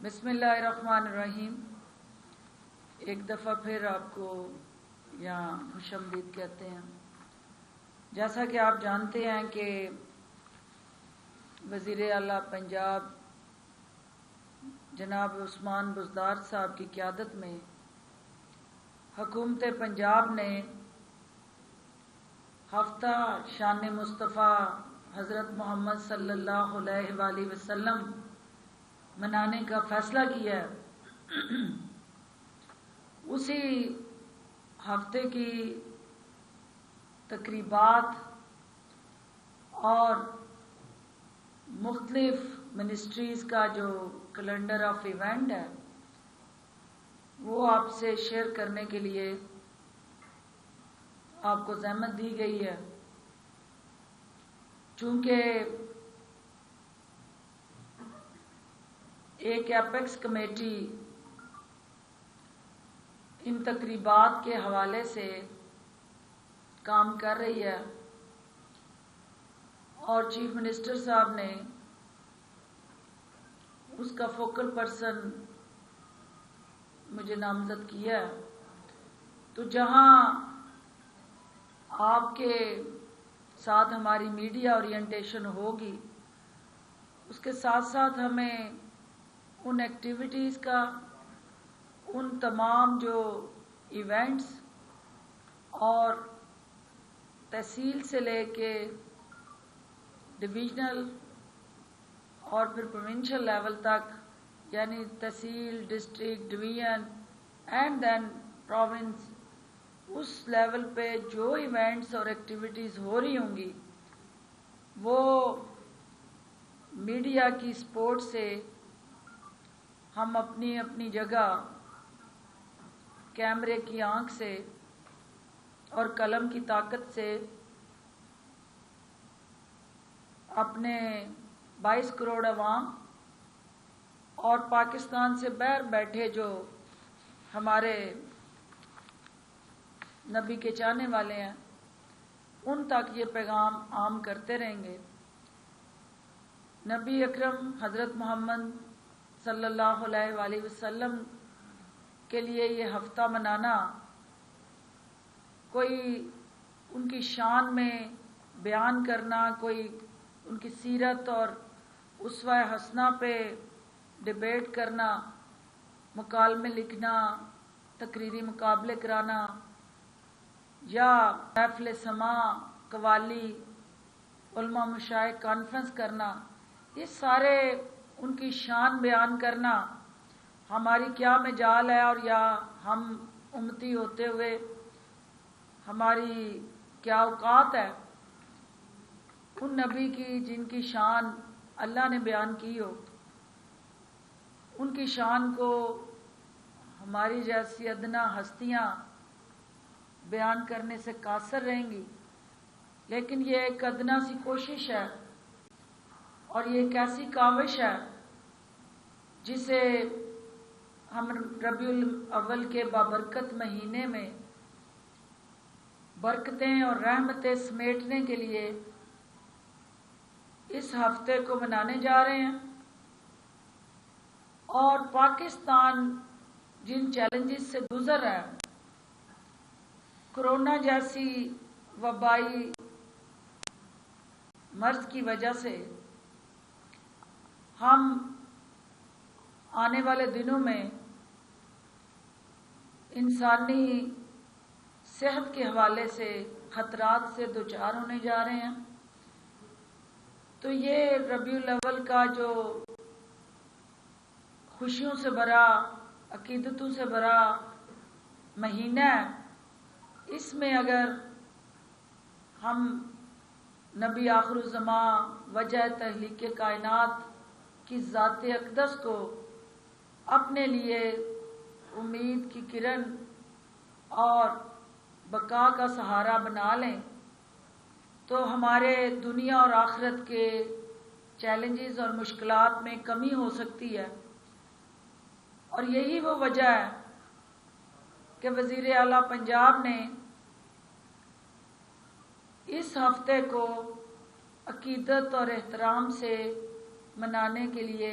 بسم اللہ الرحمن الرحیم۔ ایک دفعہ پھر آپ کو یہاں خوش آمدید کہتے ہیں۔ جیسا کہ آپ جانتے ہیں کہ وزیر اعلیٰ پنجاب جناب عثمان بزدار صاحب کی قیادت میں حکومت پنجاب نے ہفتہ شان مصطفیٰ حضرت محمد صلی اللہ علیہ وآلہ وسلم منانے کا فیصلہ کیا ہے۔ اسی ہفتے کی تقریبات اور مختلف منسٹریز کا جو کیلنڈر آف ایونٹ ہے وہ آپ سے شیئر کرنے کے لیے آپ کو زحمت دی گئی ہے، چونکہ ایک ایپیکس کمیٹی ان تقریبات کے حوالے سے کام کر رہی ہے اور چیف منسٹر صاحب نے اس کا فوکل پرسن مجھے نامزد کیا ہے۔ تو جہاں آپ کے ساتھ ہماری میڈیا اورینٹیشن ہوگی، اس کے ساتھ ساتھ ہمیں ان ایکٹیویٹیز کا، ان تمام جو ایونٹس اور تحصیل سے لے کے ڈویژنل اور پھر پروونشل لیول تک، یعنی تحصیل، district, division and then province, اس لیول پہ جو ایونٹس اور ایکٹیویٹیز ہو رہی ہوں گی وہ میڈیا کی سپورٹ سے ہم اپنی اپنی جگہ کیمرے کی آنکھ سے اور قلم کی طاقت سے اپنے 22 کروڑ عوام اور پاکستان سے باہر بیٹھے جو ہمارے نبی کے چاہنے والے ہیں ان تک یہ پیغام عام کرتے رہیں گے۔ نبی اکرم حضرت محمد صلی اللہ علیہ وآلہ وسلم کے لیے یہ ہفتہ منانا کوئی ان کی شان میں بیان کرنا، کوئی ان کی سیرت اور اسوہ حسنہ پہ ڈیبیٹ کرنا، مکالمے لکھنا، تقریری مقابلے کرانا یا محفل سماع، قوالی، علماء مشائخ کانفرنس کرنا، یہ سارے ان کی شان بیان کرنا ہماری کیا مجال ہے اور یا ہم امتی ہوتے ہوئے ہماری کیا اوقات ہے ان نبی کی جن کی شان اللہ نے بیان کی ہو، ان کی شان کو ہماری جیسی ادنا ہستیاں بیان کرنے سے قاصر رہیں گی۔ لیکن یہ ایک ادنا سی کوشش ہے اور یہ ایک ایسی کاوش ہے جسے ہم ربیع الاول کے بابرکت مہینے میں برکتیں اور رحمتیں سمیٹنے کے لیے اس ہفتے کو منانے جا رہے ہیں۔ اور پاکستان جن چیلنجز سے گزر رہا ہے، کرونا جیسی وبائی مرض کی وجہ سے، ہم آنے والے دنوں میں انسانی صحت کے حوالے سے خطرات سے دوچار ہونے جا رہے ہیں۔ تو یہ ربیع الاول کا جو خوشیوں سے بھرا، عقیدتوں سے بھرا مہینہ ہے، اس میں اگر ہم نبی آخر الزماں، وجہ تخلیق کائنات کی ذات اقدس کو اپنے لیے امید کی کرن اور بقا کا سہارا بنا لیں تو ہمارے دنیا اور آخرت کے چیلنجز اور مشکلات میں کمی ہو سکتی ہے۔ اور یہی وہ وجہ ہے کہ وزیر اعلیٰ پنجاب نے اس ہفتے کو عقیدت اور احترام سے منانے کے لیے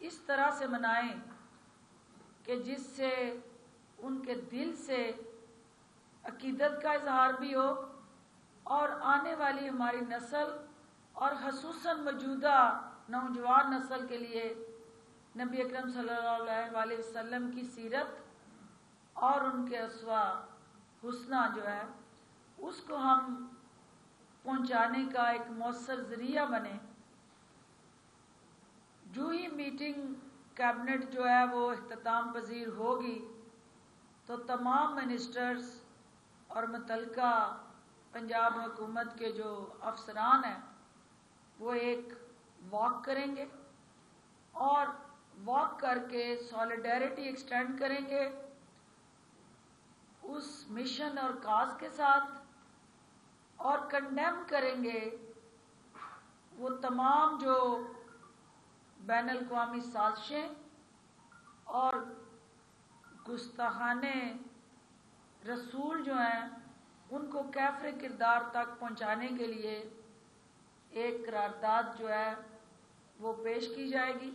اس طرح سے منائیں کہ جس سے ان کے دل سے عقیدت کا اظہار بھی ہو، اور آنے والی ہماری نسل اور خصوصاً موجودہ نوجوان نسل کے لیے نبی اکرم صلی اللہ علیہ وسلم کی سیرت اور ان کے اسوہ حسنہ جو ہے اس کو ہم پہنچانے کا ایک مؤثر ذریعہ بنے۔ جو ہی میٹنگ کیبنٹ جو ہے وہ اختتام پذیر ہوگی تو تمام منسٹرز اور متعلقہ پنجاب حکومت کے جو افسران ہیں وہ ایک واک کریں گے، اور واک کر کے سالیڈیرٹی ایکسٹینڈ کریں گے اس مشن اور کاز کے ساتھ، اور کنڈیم کریں گے وہ تمام جو بین الاقوامی سازشیں اور گستاخانِ رسول جو ہیں ان کو کیفر کردار تک پہنچانے کے لیے ایک قرارداد جو ہے وہ پیش کی جائے گی۔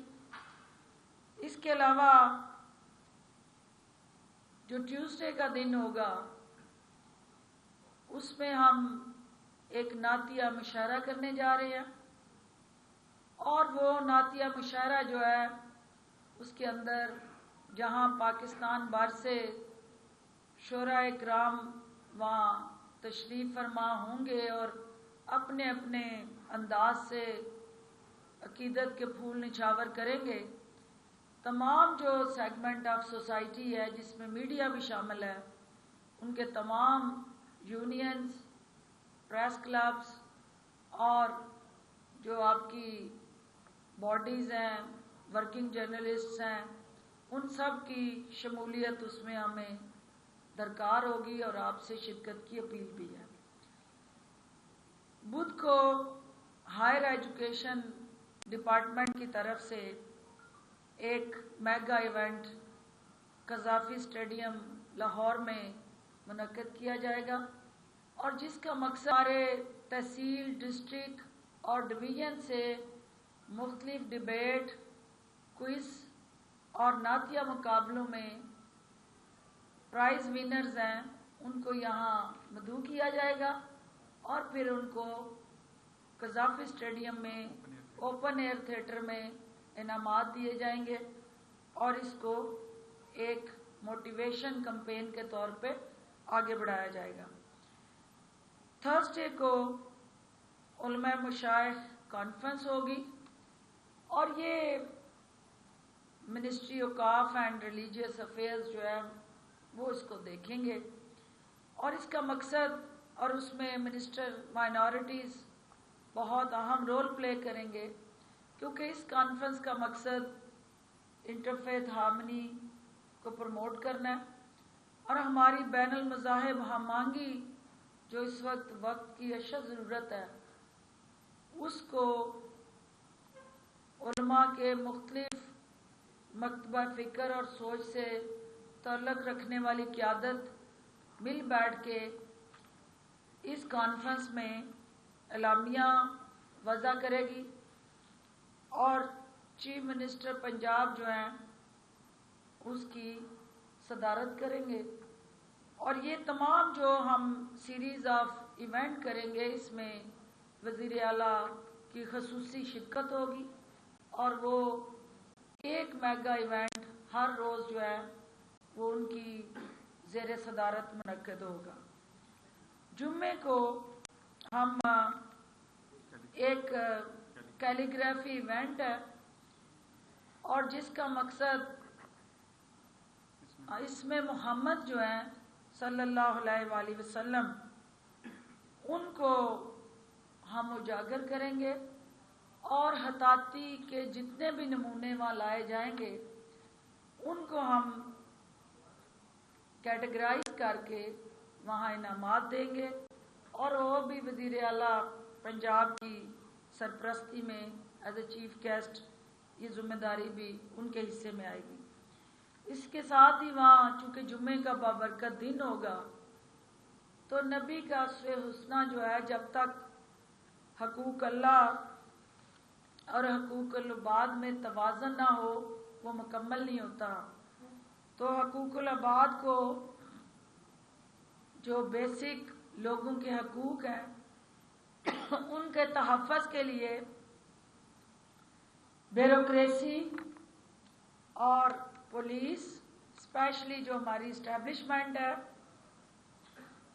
اس کے علاوہ جو ٹیوزڈے کا دن ہوگا اس میں ہم ایک نعتیہ مشاعرہ کرنے جا رہے ہیں، اور وہ نعتیہ مشاعرہ جو ہے اس کے اندر جہاں پاکستان بھر سے شعراء کرام وہاں تشریف فرما ہوں گے اور اپنے اپنے انداز سے عقیدت کے پھول نچھاور کریں گے، تمام جو سیگمنٹ آف سوسائٹی ہے جس میں میڈیا بھی شامل ہے، ان کے تمام یونینز، پریس کلبز اور جو آپ کی باڈیز ہیں، ورکنگ جرنلسٹس ہیں، ان سب کی شمولیت اس میں ہمیں درکار ہوگی، اور آپ سے شرکت کی اپیل بھی ہے۔ بدھ کو ہائر ایجوکیشن ڈپارٹمنٹ کی طرف سے ایک mega event Gaddafi stadium Lahore میں منعقد کیا جائے گا، اور جس کا مقصد ہمارے تحصیل، ڈسٹرکٹ اور ڈویژن سے مختلف ڈیبیٹ، کوئز اور نعتیہ مقابلوں میں پرائز ونرز ہیں ان کو یہاں مدعو کیا جائے گا، اور پھر ان کو قذافی اسٹیڈیم میں اوپن ایئر تھیٹر میں انعامات دیے جائیں گے، اور اس کو ایک موٹیویشن کمپین کے طور پہ آگے بڑھایا جائے گا۔ تھرسڈے کو علماء مشائخ کانفرنس ہوگی، اور یہ منسٹری اوقاف اینڈ ریلیجیس افیئرز جو ہے وہ اس کو دیکھیں گے، اور اس کا مقصد، اور اس میں منسٹر مائنورٹیز بہت اہم رول پلے کریں گے، کیونکہ اس کانفرنس کا مقصد انٹرفیتھ ہارمنی کو پروموٹ کرنا ہے، اور ہماری بین المذاہب ہم آہنگی جو اس وقت کی اشد ضرورت ہے اس کو علماء کے مختلف مکتبہ فکر اور سوچ سے تعلق رکھنے والی قیادت مل بیٹھ کے اس کانفرنس میں اعلامیہ وضع کرے گی، اور چیف منسٹر پنجاب جو ہیں اس کی صدارت کریں گے، اور یہ تمام جو ہم سیریز آف ایونٹ کریں گے اس میں وزیر اعلیٰ کی خصوصی شرکت ہوگی، اور وہ ایک میگا ایونٹ ہر روز جو ہے وہ ان کی زیر صدارت منعقد ہوگا۔ جمعے کو ہم ایک کیلیگرافی ایونٹ ہے، اور جس کا مقصد اس میں محمد جو ہیں صلی اللہ علیہ وآلہ وسلم ان کو ہم اجاگر کریں گے، اور خطاطی کے جتنے بھی نمونے وہاں لائے جائیں گے ان کو ہم کیٹیگرائز کر کے وہاں انعامات دیں گے، اور وہ بھی وزیر اعلیٰ پنجاب کی سرپرستی میں ایز اے چیف گیسٹ یہ ذمہ داری بھی ان کے حصے میں آئے گی۔ اس کے ساتھ ہی وہاں چونکہ جمعے کا بابرکت دن ہوگا تو نبی کا اسوہ حسنہ جو ہے جب تک حقوق اللہ اور حقوق العباد میں توازن نہ ہو وہ مکمل نہیں ہوتا. تو حقوق العباد کو جو بیسک لوگوں کے حقوق ہیں ان کے تحفظ کے لیے بیوروکریسی اور پولیس اسپیشلی جو ہماری اسٹیبلشمنٹ ہے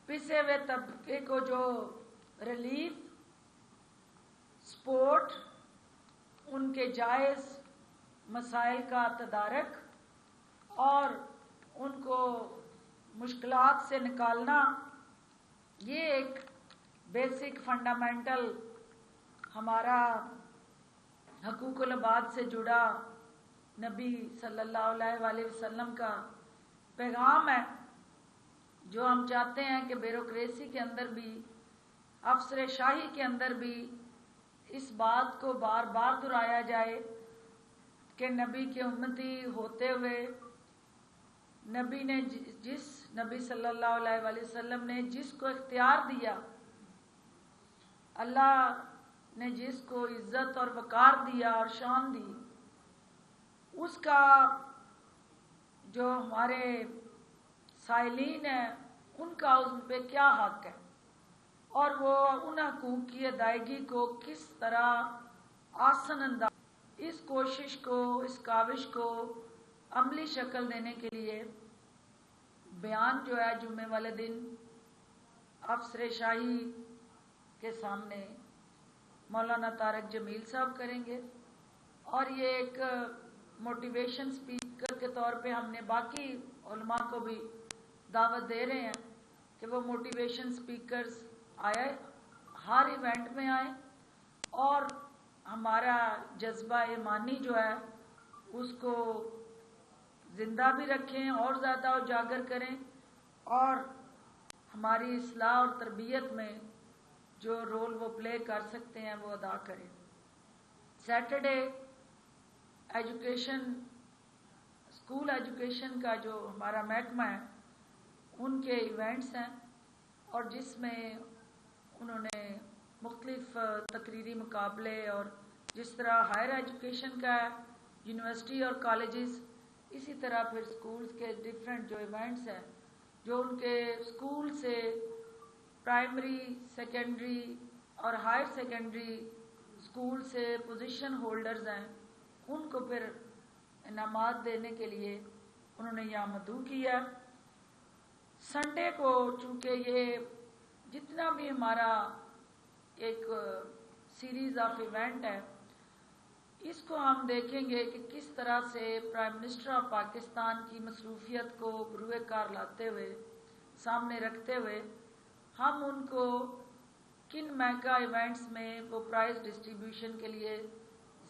پسے ہوئے طبقے کو جو ریلیف سپورٹ ان کے جائز مسائل کا تدارک اور ان کو مشکلات سے نکالنا یہ ایک بیسک فنڈامنٹل ہمارا حقوق العباد سے جڑا نبی صلی اللہ علیہ وآلہ وسلم کا پیغام ہے جو ہم چاہتے ہیں کہ بیوروکریسی کے اندر بھی افسر شاہی کے اندر بھی اس بات کو بار بار دہرایا جائے کہ نبی کے امتی ہوتے ہوئے نبی نے نبی صلی اللہ علیہ وآلہ وسلم نے جس کو اختیار دیا، اللہ نے جس کو عزت اور وقار دیا اور شان دی، اس کا جو ہمارے سائلین ہیں ان کا اس پہ کیا حق ہے اور وہ ان حقوق کی ادائیگی کو کس طرح آسان انداز اس کوشش کو اس کاوش کو عملی شکل دینے کے لیے بیان جو ہے جمعے والے دن افسر شاہی کے سامنے مولانا طارق جمیل صاحب کریں گے. اور یہ ایک موٹیویشن اسپیکر کے طور پہ ہم نے باقی علماء کو بھی دعوت دے رہے ہیں کہ وہ موٹیویشن اسپیکرز آئے، ہر ایونٹ میں آئیں اور ہمارا جذبہ ایمانی جو ہے اس کو زندہ بھی رکھیں اور زیادہ اجاگر کریں اور ہماری اصلاح اور تربیت میں جو رول وہ پلے کر سکتے ہیں وہ ادا کریں. سیٹرڈے ایجوکیشن اسکول ایجوکیشن کا جو ہمارا محکمہ ہے ان کے ایونٹس ہیں اور جس میں انہوں نے مختلف تقریری مقابلے اور جس طرح ہائر ایجوکیشن کا ہے یونیورسٹی اور کالجز، اسی طرح پھر اسکولز کے ڈفرینٹ جو ایونٹس ہیں جو ان کے اسکول سے پرائمری سیکنڈری اور ہائر سیکنڈری اسکول سے پوزیشن ہولڈرز ہیں ان کو پھر انعامات دینے کے لیے انہوں نے یہاں مدعو کیا. سنڈے کو چونکہ یہ جتنا بھی ہمارا ایک سیریز آف ایونٹ ہے اس کو ہم دیکھیں گے کہ کس طرح سے پرائم منسٹر آف پاکستان کی مصروفیت کو بروئے کار لاتے ہوئے سامنے رکھتے ہوئے ہم ان کو کن میگا ایونٹس میں وہ پرائز ڈسٹریبیوشن کے لیے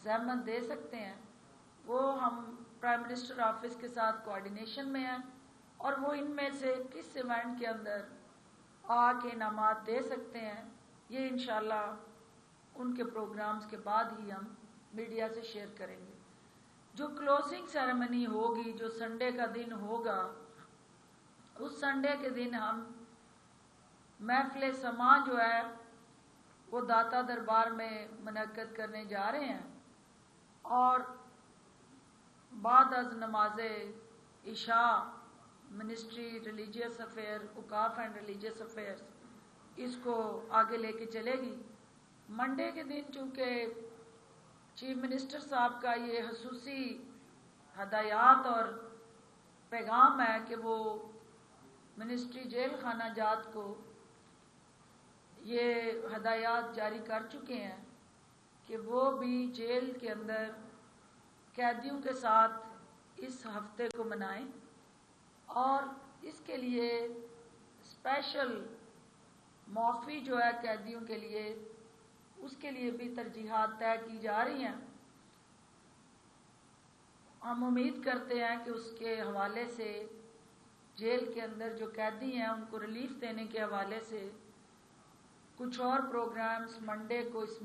زحمت دے سکتے ہیں وہ ہم پرائم منسٹر آفس کے ساتھ کوآرڈینیشن میں ہیں اور وہ ان میں سے کس ایونٹ کے اندر آ کے انعامات دے سکتے ہیں یہ انشاءاللہ ان کے پروگرامز کے بعد ہی ہم میڈیا سے شیئر کریں گے. جو کلوزنگ سیریمنی ہوگی جو سنڈے کا دن ہوگا اس سنڈے کے دن ہم محفل سماع جو ہے وہ داتا دربار میں منعقد کرنے جا رہے ہیں اور بعد از نماز عشاء منسٹری ریلیجیس افیئر اوقاف اینڈ ریلیجیس افیئرس اس کو آگے لے کے چلے گی. منڈے کے دن چونکہ چیف منسٹر صاحب کا یہ خصوصی ہدایات اور پیغام ہے کہ وہ منسٹری جیل خانہ جات کو یہ ہدایات جاری کر چکے ہیں کہ وہ بھی جیل کے اندر قیدیوں کے ساتھ اس ہفتے کو منائیں اور اس کے لیے اسپیشل معافی جو ہے قیدیوں کے لیے اس کے لیے بھی ترجیحات طے کی جا رہی ہیں. ہم امید کرتے ہیں کہ اس کے حوالے سے جیل کے اندر جو قیدی ہیں ان کو ریلیف دینے کے حوالے سے کچھ اور پروگرامز منڈے کو اس